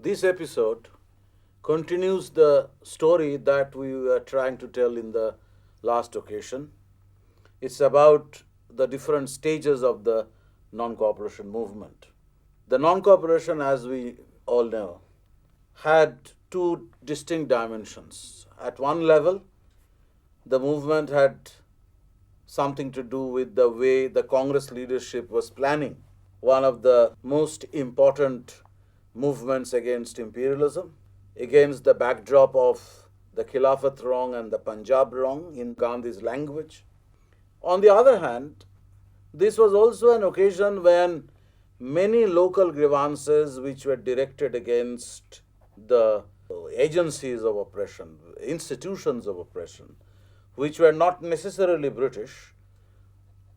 This episode continues the story that we were trying to tell in the last occasion. It's about the different stages of the non cooperation movement. The non cooperation, as we all know, had two distinct dimensions. At one level, the movement had something to do with the way the Congress leadership was planning one of the most important movements against imperialism, against the backdrop of the Khilafat wrong and the Punjab wrong in Gandhi's language. On the other hand, this was also an occasion when many local grievances which were directed against the agencies of oppression, institutions of oppression, which were not necessarily British,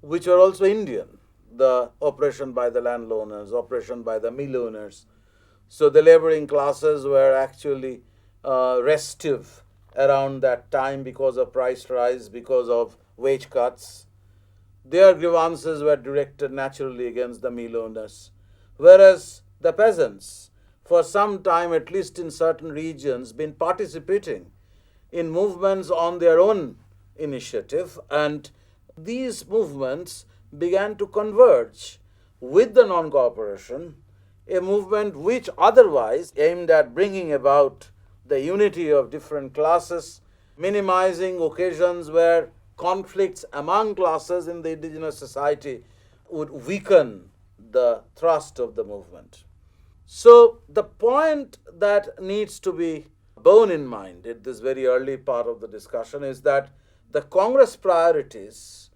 which were also Indian. The oppression by the landowners, oppression by the mill owners. So the laboring classes were actually restive around that time because of price rise, because of wage cuts. Their grievances were directed naturally against the mill owners. Whereas the peasants, for some time, at least in certain regions, been participating in movements on their own initiative, and these movements began to converge with the non cooperation, a movement which otherwise aimed at bringing about the unity of different classes, minimizing occasions where conflicts among classes in the indigenous society would weaken the thrust of the movement. So, the point that needs to be borne in mind at this very early part of the discussion is that the Congress priorities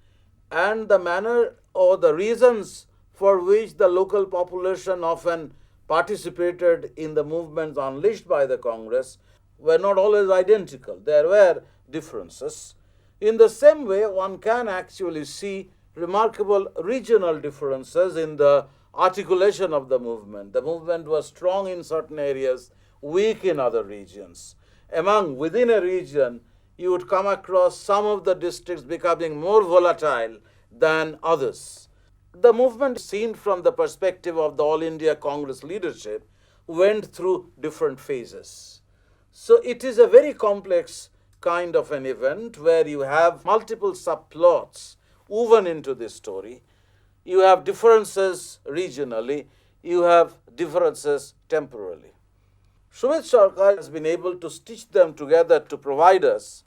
and the manner or the reasons for which the local population often participated in the movements unleashed by the Congress were not always identical. There were differences. In the same way, one can actually see remarkable regional differences in the articulation of the movement. The movement was strong in certain areas, weak in other regions. Within a region, you would come across some of the districts becoming more volatile than others. The movement, seen from the perspective of the All India Congress leadership, went through different phases. So it is a very complex kind of an event where you have multiple subplots woven into this story. You have differences regionally, you have differences temporally. Sumit Sarkar has been able to stitch them together to provide us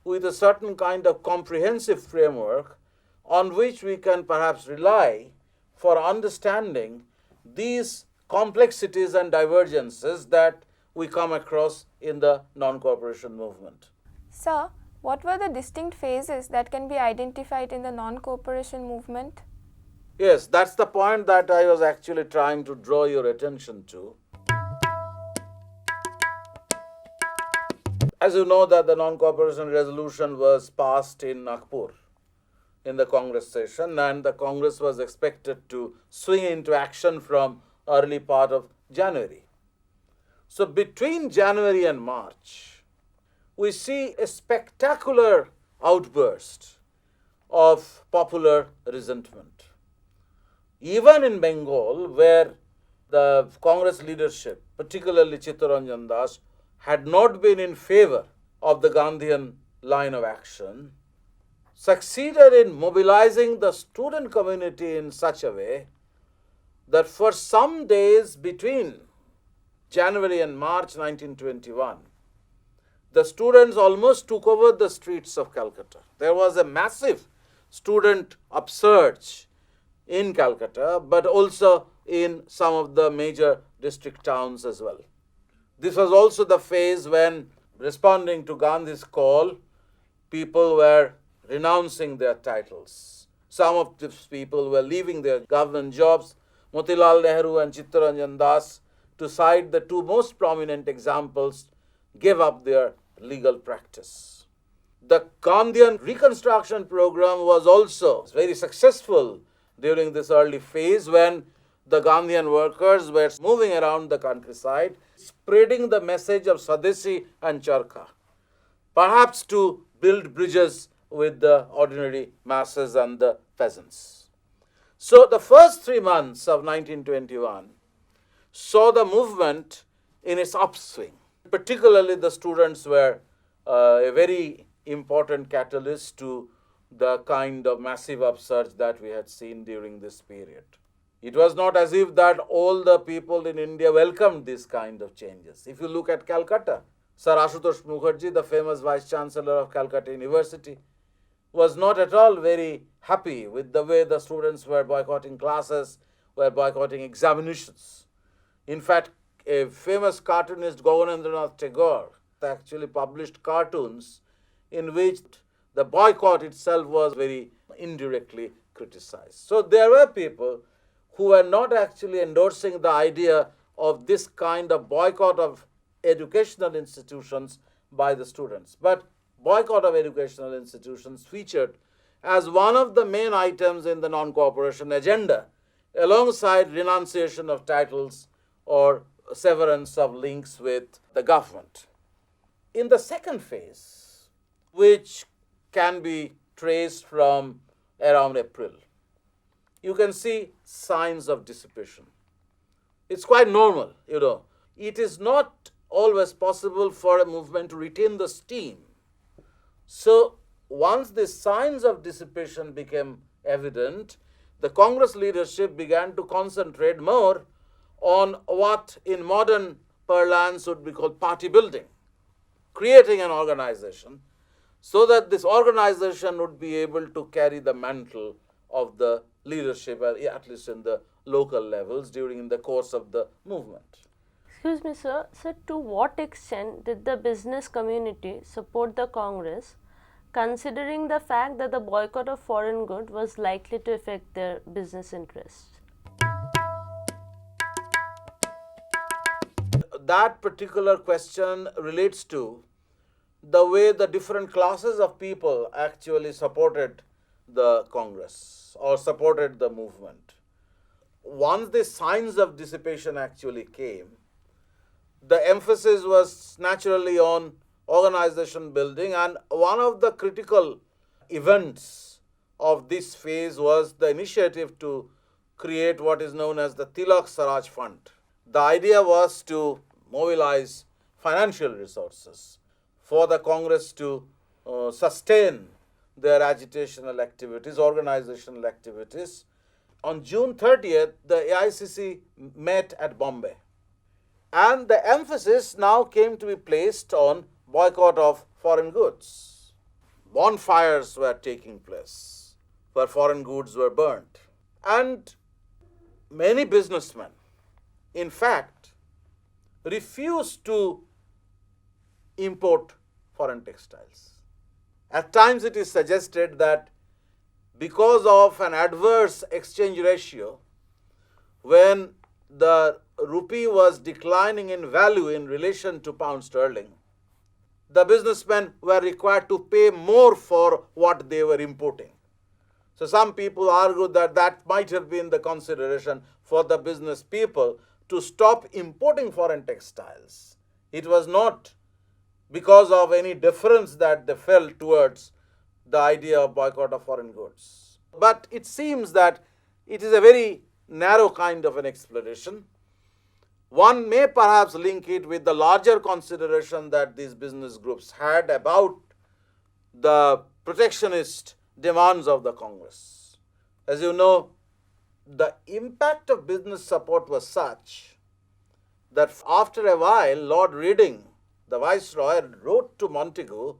with a certain kind of comprehensive framework on which we can perhaps rely for understanding these complexities and divergences that we come across in the non-cooperation movement. Sir, what were the distinct phases that can be identified in the non-cooperation movement? Yes, that's the point that I was actually trying to draw your attention to. As you know that the non-cooperation resolution was passed in Nagpur in the Congress session, and the Congress was expected to swing into action from early part of January. So between January and March, we see a spectacular outburst of popular resentment. Even in Bengal, where the Congress leadership, particularly Chittaranjan Das, had not been in favor of the Gandhian line of action, succeeded in mobilizing the student community in such a way that for some days between January and March 1921, the students almost took over the streets of Calcutta. There was a massive student upsurge in Calcutta, but also in some of the major district towns as well. This was also the phase when, responding to Gandhi's call, people were renouncing their titles. Some of these people were leaving their government jobs. Motilal Nehru and Chittaranjan Das, to cite the two most prominent examples, gave up their legal practice. The Gandhian reconstruction program was also very successful during this early phase when the Gandhian workers were moving around the countryside, spreading the message of Swadeshi and Charkha, perhaps to build bridges with the ordinary masses and the peasants. So the first 3 months of 1921 saw the movement in its upswing. Particularly, the students were a very important catalyst to the kind of massive upsurge that we had seen during this period. It was not as if that all the people in India welcomed this kind of changes. If you look at Calcutta, Sir Ashutosh Mukherjee, the famous Vice Chancellor of Calcutta University, was not at all very happy with the way the students were boycotting classes, were boycotting examinations. In fact, a famous cartoonist, Gaganendranath Tagore, actually published cartoons in which the boycott itself was very indirectly criticized. So there were people who were not actually endorsing the idea of this kind of boycott of educational institutions by the students. But boycott of educational institutions featured as one of the main items in the non-cooperation agenda, alongside renunciation of titles or severance of links with the government. In the second phase, which can be traced from around April, you can see signs of dissipation. It's quite normal, It is not always possible for a movement to retain the steam. So once the signs of dissipation became evident, the Congress leadership began to concentrate more on what in modern parlance would be called party building, creating an organization so that this organization would be able to carry the mantle of the leadership, at least in the local levels, during the course of the movement. Excuse me, sir. Sir, to what extent did the business community support the Congress, considering the fact that the boycott of foreign goods was likely to affect their business interests? That particular question relates to the way the different classes of people actually supported the Congress or supported the movement. Once the signs of dissipation actually came, the emphasis was naturally on organization building, and one of the critical events of this phase was the initiative to create what is known as the Tilak Swaraj Fund. The idea was to mobilize financial resources for the Congress to sustain their agitational activities, organizational activities. On June 30th, the AICC met at Bombay. And the emphasis now came to be placed on boycott of foreign goods. Bonfires were taking place where foreign goods were burnt. And many businessmen, in fact, refused to import foreign textiles. At times it is suggested that because of an adverse exchange ratio, when the rupee was declining in value in relation to pound sterling, the businessmen were required to pay more for what they were importing. So some people argue that that might have been the consideration for the business people to stop importing foreign textiles. It was not because of any deference that they felt towards the idea of boycott of foreign goods. But it seems that it is a very narrow kind of an explanation. One may perhaps link it with the larger consideration that these business groups had about the protectionist demands of the Congress. As you know, the impact of business support was such that after a while, Lord Reading, the Viceroy, wrote to Montagu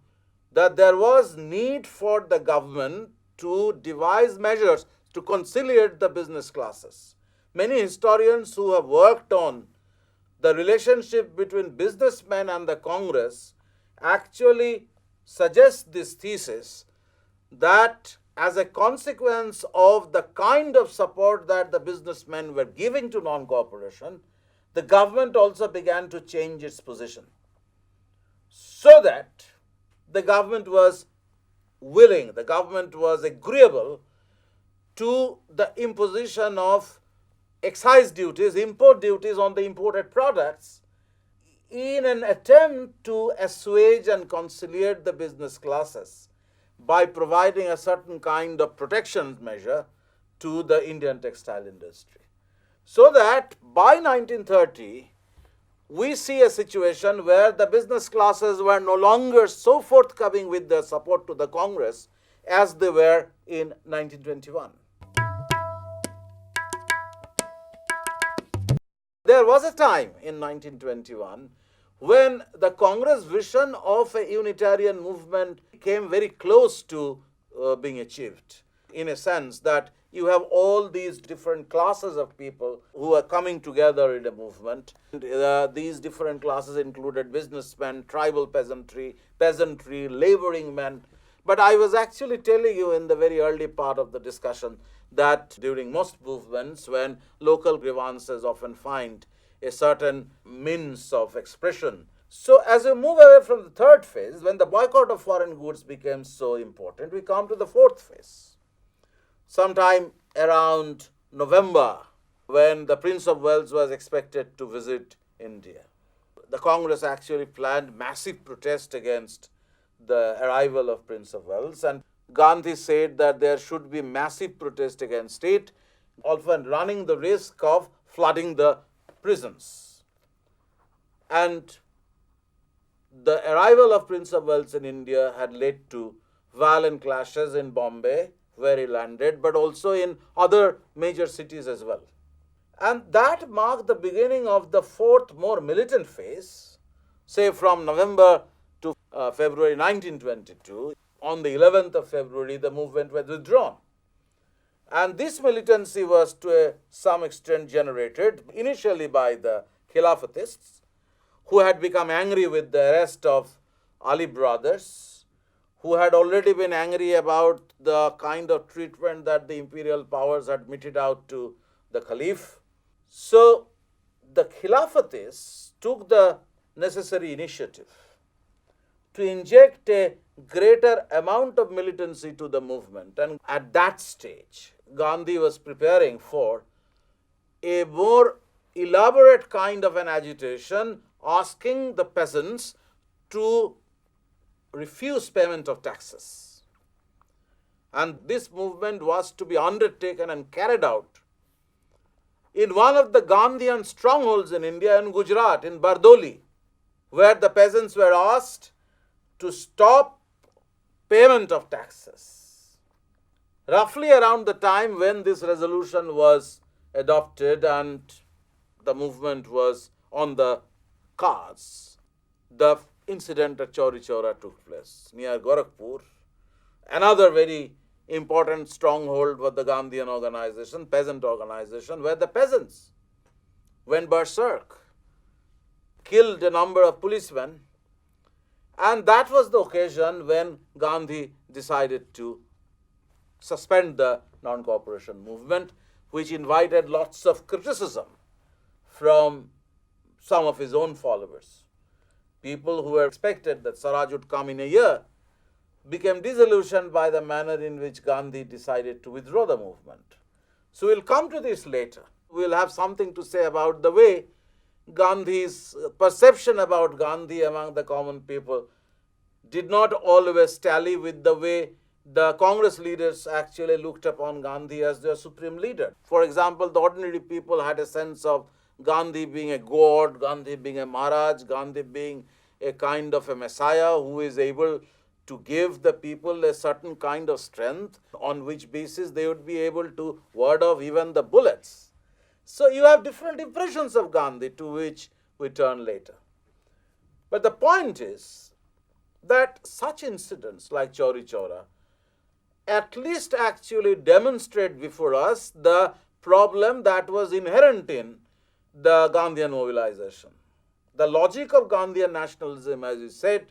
that there was need for the government to devise measures to conciliate the business classes. Many historians who have worked on the relationship between businessmen and the Congress actually suggest this thesis that as a consequence of the kind of support that the businessmen were giving to non-cooperation, the government also began to change its position, so that the government was willing, the government was agreeable to the imposition of excise duties, import duties on the imported products, in an attempt to assuage and conciliate the business classes by providing a certain kind of protection measure to the Indian textile industry. So that by 1930, we see a situation where the business classes were no longer so forthcoming with their support to the Congress as they were in 1921. There was a time in 1921 when the Congress vision of a unitarian movement came very close to being achieved, in a sense that you have all these different classes of people who are coming together in a movement. These different classes included businessmen, tribal peasantry, laboring men. But I was actually telling you in the very early part of the discussion that during most movements, when local grievances often find a certain means of expression. So as we move away from the third phase, when the boycott of foreign goods became so important, we come to the fourth phase. Sometime around November, when the Prince of Wales was expected to visit India, the Congress actually planned massive protest against the arrival of Prince of Wales, and Gandhi said that there should be massive protest against it, often running the risk of flooding the prisons. And the arrival of Prince of Wales in India had led to violent clashes in Bombay, where he landed, but also in other major cities as well. And that marked the beginning of the fourth, more militant phase, say from November to February 1922. On the 11th of February, the movement was withdrawn. And this militancy was to some extent generated initially by the Khilafatists, who had become angry with the arrest of Ali brothers, who had already been angry about the kind of treatment that the imperial powers had meted out to the Caliph. So the Khilafatists took the necessary initiative to inject a greater amount of militancy to the movement. And at that stage, Gandhi was preparing for a more elaborate kind of an agitation, asking the peasants to refuse payment of taxes. And this movement was to be undertaken and carried out in one of the Gandhian strongholds in India, in Gujarat, in Bardoli, where the peasants were asked to stop payment of taxes. Roughly around the time when this resolution was adopted and the movement was on the cards, the incident at Chauri Chaura took place near Gorakhpur, another very important stronghold for the Gandhian organization, peasant organization, where the peasants went berserk, killed a number of policemen, and that was the occasion when Gandhi decided to suspend the non-cooperation movement, which invited lots of criticism from some of his own followers. People who were expected that Swaraj would come in a year became disillusioned by the manner in which Gandhi decided to withdraw the movement. So we'll come to this later. We'll have something to say about the way Gandhi's perception about Gandhi among the common people did not always tally with the way the Congress leaders actually looked upon Gandhi as their supreme leader. For example, the ordinary people had a sense of Gandhi being a god, Gandhi being a Maharaj, Gandhi being a kind of a messiah who is able to give the people a certain kind of strength on which basis they would be able to ward off even the bullets. So you have different impressions of Gandhi, to which we turn later. But the point is that such incidents like Chauri Chaura at least actually demonstrate before us the problem that was inherent in the Gandhian mobilization. The logic of Gandhian nationalism, as you said,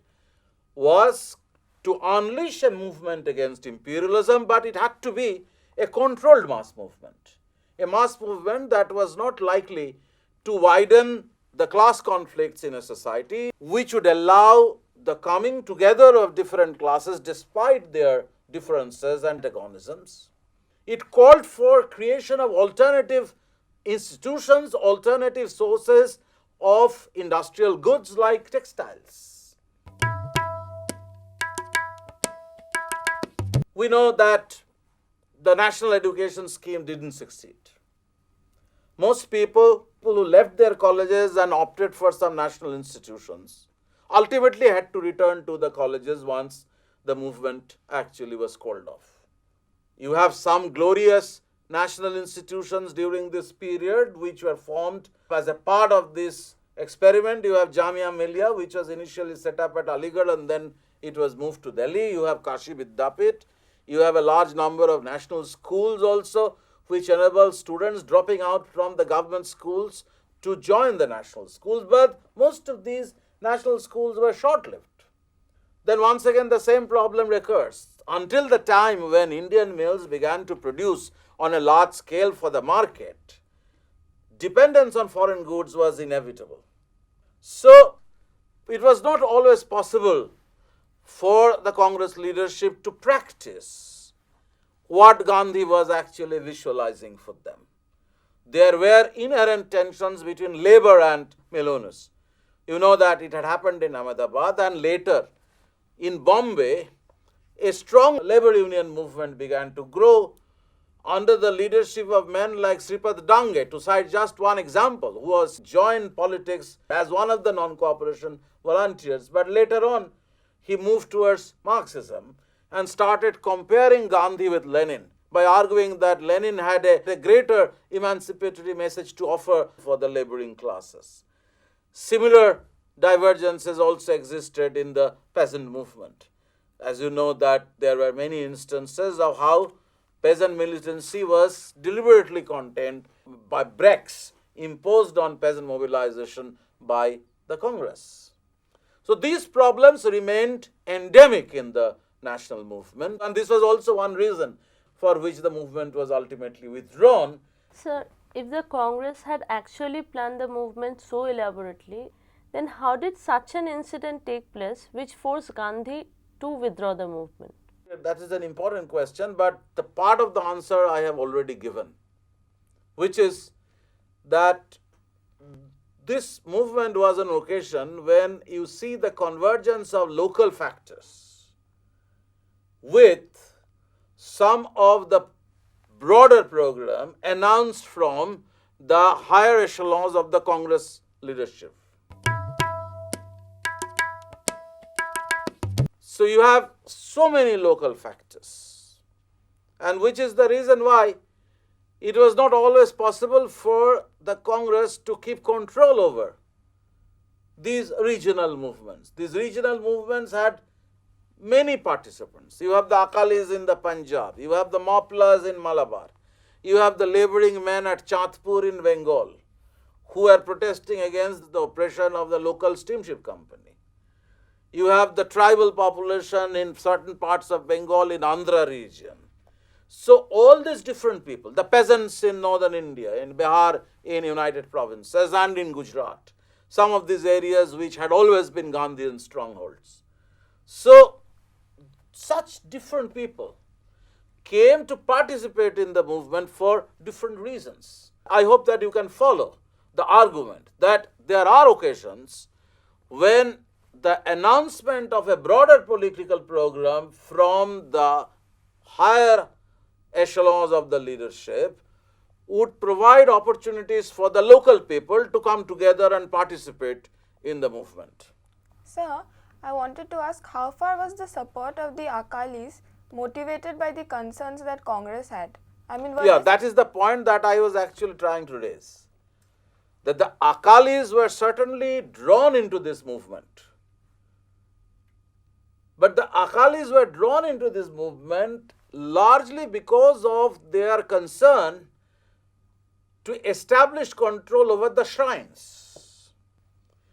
was to unleash a movement against imperialism, but it had to be a controlled mass movement. A mass movement that was not likely to widen the class conflicts in a society, which would allow the coming together of different classes despite their differences and antagonisms. It called for creation of alternative institutions, alternative sources of industrial goods like textiles. We know that the national education scheme didn't succeed. Most people people who left their colleges and opted for some national institutions ultimately had to return to the colleges once the movement actually was called off. You have some glorious national institutions during this period which were formed as a part of this experiment. You have Jamia Millia, which was initially set up at Aligarh and then it was moved to Delhi. You have Kashi Vidyapit. You have a large number of national schools also, which enable students dropping out from the government schools to join the national schools. But most of these national schools were short-lived. Then once again the same problem recurs. Until the time when Indian mills began to produce on a large scale for the market, dependence on foreign goods was inevitable. So it was not always possible for the Congress leadership to practice what Gandhi was actually visualizing for them. There were inherent tensions between labor and mill owners. You know that it had happened in Ahmedabad, and later in Bombay, a strong labor union movement began to grow under the leadership of men like Sripad Dange, to cite just one example, who was joined politics as one of the non-cooperation volunteers. But later on, he moved towards Marxism and started comparing Gandhi with Lenin by arguing that Lenin had a greater emancipatory message to offer for the laboring classes. Similar divergences also existed in the peasant movement. As you know that there were many instances of how peasant militancy was deliberately contained by breaks imposed on peasant mobilization by the Congress. So these problems remained endemic in the national movement, and this was also one reason for which the movement was ultimately withdrawn. Sir, if the Congress had actually planned the movement so elaborately, then how did such an incident take place which forced Gandhi to withdraw the movement? That is an important question, but the part of the answer I have already given, which is that this movement was an occasion when you see the convergence of local factors with some of the broader program announced from the higher echelons of the Congress leadership. So you have so many local factors, and which is the reason why it was not always possible for the Congress to keep control over these regional movements. These regional movements had many participants. You have the Akalis in the Punjab, you have the Moplas in Malabar, you have the laboring men at Chandpur in Bengal who are protesting against the oppression of the local steamship company. You have the tribal population in certain parts of Bengal in Andhra region. So all these different people, the peasants in northern India, in Bihar, in United Provinces and in Gujarat, some of these areas which had always been Gandhian strongholds. So such different people came to participate in the movement for different reasons. I hope that you can follow the argument that there are occasions when the announcement of a broader political program from the higher echelons of the leadership would provide opportunities for the local people to come together and participate in the movement. Sir, I wanted to ask, how far was the support of the Akalis motivated by the concerns that Congress had? I mean, that is the point that I was actually trying to raise. That the Akalis were certainly drawn into this movement. But the Akalis were drawn into this movement largely because of their concern to establish control over the shrines.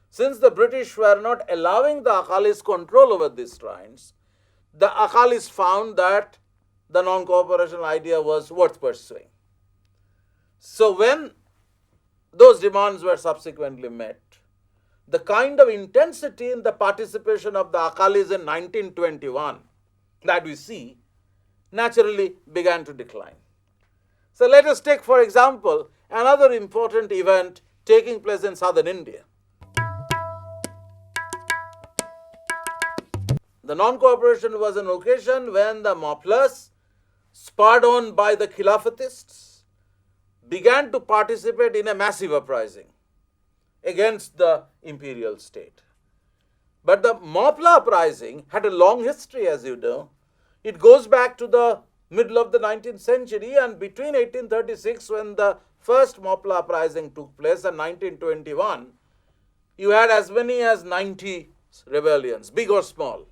Since the British were not allowing the Akalis control over these shrines, the Akalis found that the non-cooperation idea was worth pursuing. So when those demands were subsequently met, the kind of intensity in the participation of the Akalis in 1921 that we see naturally began to decline. So let us take, for example, another important event taking place in southern India. The non-cooperation was an occasion when the Moplas, spurred on by the Khilafatists, began to participate in a massive uprising against the imperial state. But the Mopla uprising had a long history, as you know. It goes back to the middle of the 19th century, and between 1836, when the first Mopla uprising took place, and 1921, you had as many as 90 rebellions, big or small.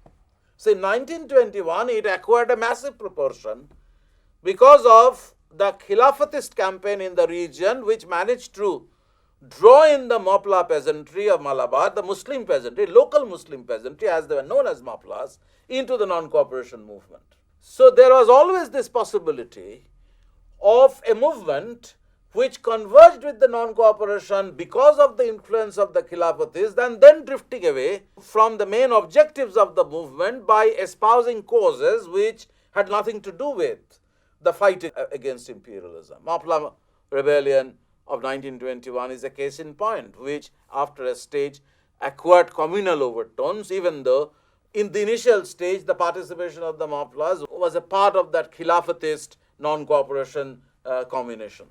So in 1921, it acquired a massive proportion because of the Khilafatist campaign in the region, which managed to draw in the Mopla peasantry of Malabar, the Muslim peasantry, local Muslim peasantry, as they were known as Moplas, into the non-cooperation movement. So there was always this possibility of a movement which converged with the non-cooperation because of the influence of the Khilafatists, and then drifting away from the main objectives of the movement by espousing causes which had nothing to do with the fight against imperialism. Mopla rebellion of 1921 is a case in point, which after a stage acquired communal overtones, even though in the initial stage the participation of the Moplas was a part of that Khilafatist non-cooperation combination.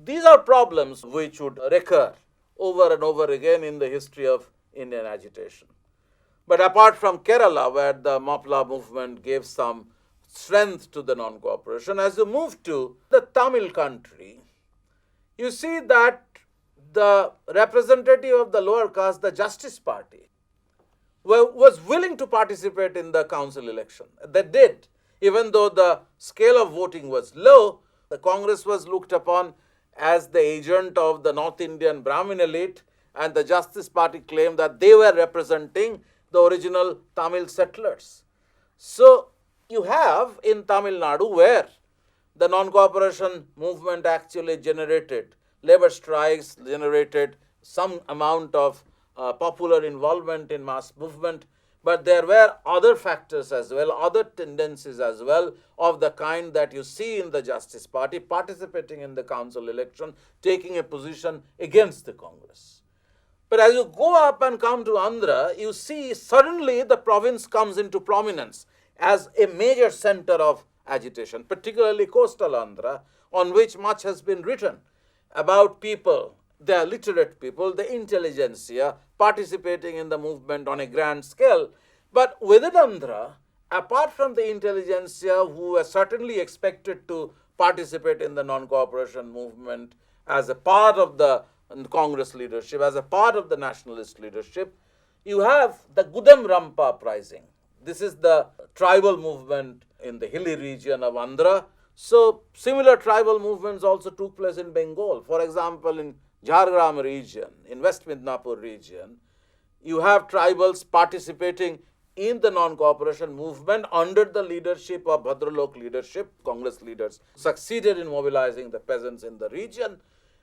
These are problems which would recur over and over again in the history of Indian agitation. But apart from Kerala, where the Mopla movement gave some strength to the non-cooperation, as you move to the Tamil country, you see that the representative of the lower caste, the Justice Party, was willing to participate in the council election. They did. Even though the scale of voting was low, the Congress was looked upon as the agent of the North Indian Brahmin elite, and the Justice Party claimed that they were representing the original Tamil settlers. So you have in Tamil Nadu, where the non-cooperation movement actually generated labor strikes, generated some amount of popular involvement in mass movement, but there were other factors as well, other tendencies as well, of the kind that you see in the Justice Party participating in the council election, taking a position against the Congress. But as you go up and come to Andhra, you see suddenly the province comes into prominence as a major center of agitation, particularly coastal Andhra, on which much has been written about people, the literate people, the intelligentsia, participating in the movement on a grand scale. But within Andhra, apart from the intelligentsia who were certainly expected to participate in the non-cooperation movement as a part of the Congress leadership, as a part of the nationalist leadership, you have the Gudam Rampa uprising. This is the tribal movement in the hilly region of Andhra. So similar tribal movements also took place in Bengal. For example, in Jhargram region, in West Midnapur region, you have tribals participating in the non-cooperation movement under the leadership of Bhadralok leadership. Congress leaders succeeded in mobilizing the peasants in the region,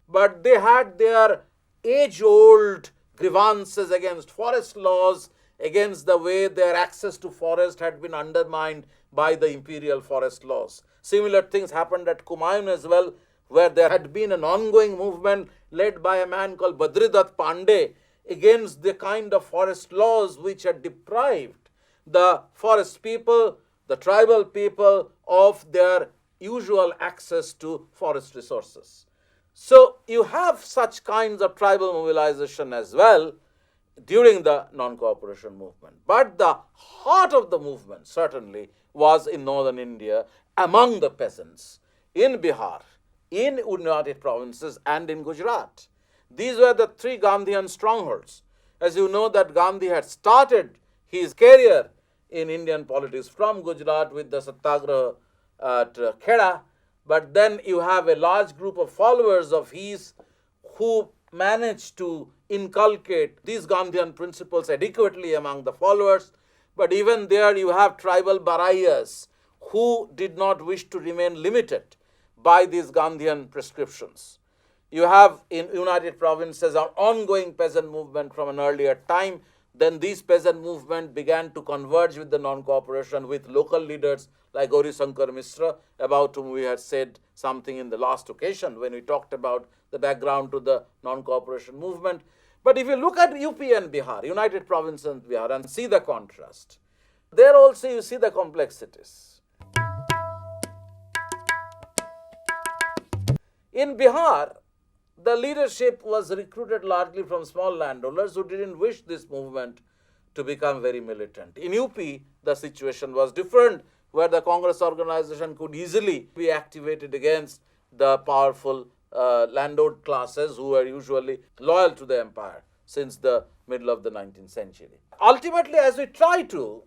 but they had their age-old grievances against forest laws, against the way their access to forest had been undermined by the imperial forest laws. Similar things happened at Kumaon as well, where there had been an ongoing movement led by a man called Badridat Pandey against the kind of forest laws which had deprived the forest people, the tribal people, of their usual access to forest resources. So you have such kinds of tribal mobilization as well during the non-cooperation movement. But the heart of the movement certainly was in northern India, among the peasants, in Bihar, in United Provinces, and in Gujarat. These were the three Gandhian strongholds. As you know, that Gandhi had started his career in Indian politics from Gujarat with the Satyagraha at Kheda, but then you have a large group of followers of his who managed to inculcate these Gandhian principles adequately among the followers. But even there you have tribal barayas who did not wish to remain limited by these Gandhian prescriptions. You have in United Provinces an ongoing peasant movement from an earlier time. Then these peasant movement began to converge with the non-cooperation with local leaders like Gauri Shankar Mishra, about whom we had said something in the last occasion when we talked about the background to the non-cooperation movement. But if you look at UP and Bihar, United Provinces and Bihar, and see the contrast, there also you see the complexities. In Bihar, the leadership was recruited largely from small landowners who didn't wish this movement to become very militant. In UP, the situation was different, where the Congress organization could easily be activated against the powerful landlord classes who were usually loyal to the empire since the middle of the 19th century. Ultimately, as we try to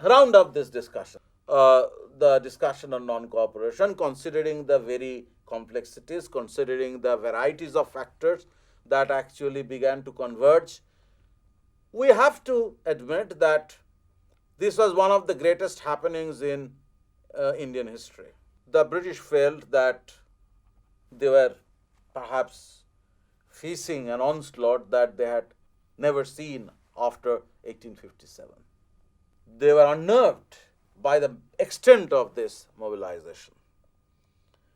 round up this discussion, the discussion on non-cooperation, considering the very complexities, considering the varieties of factors that actually began to converge, we have to admit that this was one of the greatest happenings in Indian history. The British felt that they were perhaps facing an onslaught that they had never seen after 1857. They were unnerved by the extent of this mobilization.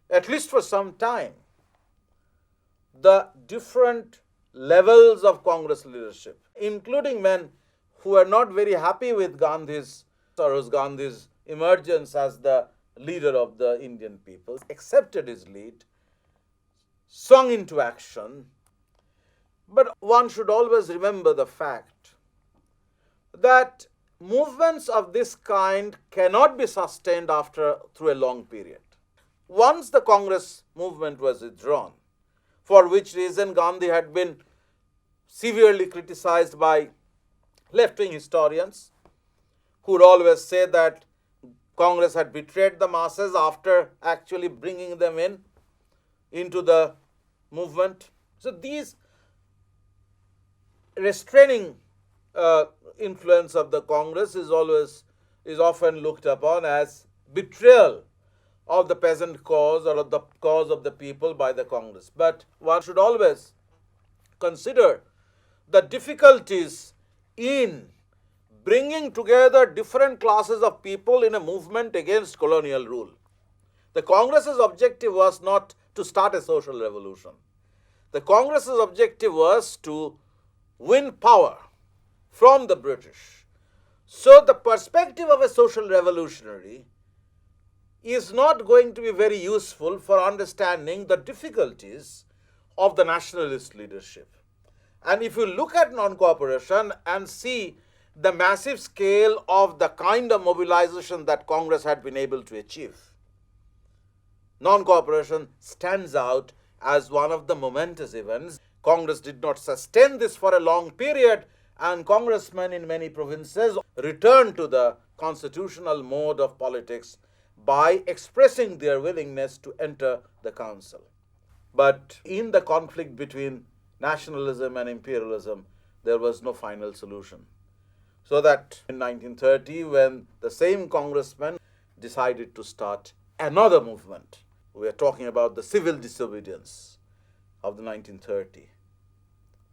At least for some time, the different levels of Congress leadership, including men who were not very happy with Gandhi's emergence as the leader of the Indian people, accepted his lead, swung into action. But one should always remember the fact that movements of this kind cannot be sustained through a long period. Once the Congress movement was withdrawn, for which reason Gandhi had been severely criticized by left-wing historians who would always say that Congress had betrayed the masses after actually bringing them into the movement. So these restraining influence of the Congress is often looked upon as betrayal of the peasant cause or of the cause of the people by the Congress. But one should always consider the difficulties in bringing together different classes of people in a movement against colonial rule. The Congress's objective was not to start a social revolution. The Congress's objective was to win power from the British. So the perspective of a social revolutionary is not going to be very useful for understanding the difficulties of the nationalist leadership. And if you look at non-cooperation and see the massive scale of the kind of mobilization that Congress had been able to achieve, non-cooperation stands out as one of the momentous events. Congress did not sustain this for a long period, and congressmen in many provinces returned to the constitutional mode of politics by expressing their willingness to enter the council. But in the conflict between nationalism and imperialism, there was no final solution. So that in 1930, when the same congressmen decided to start another movement, we are talking about the civil disobedience of the 1930.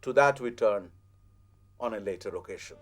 To that we turn on a later occasion.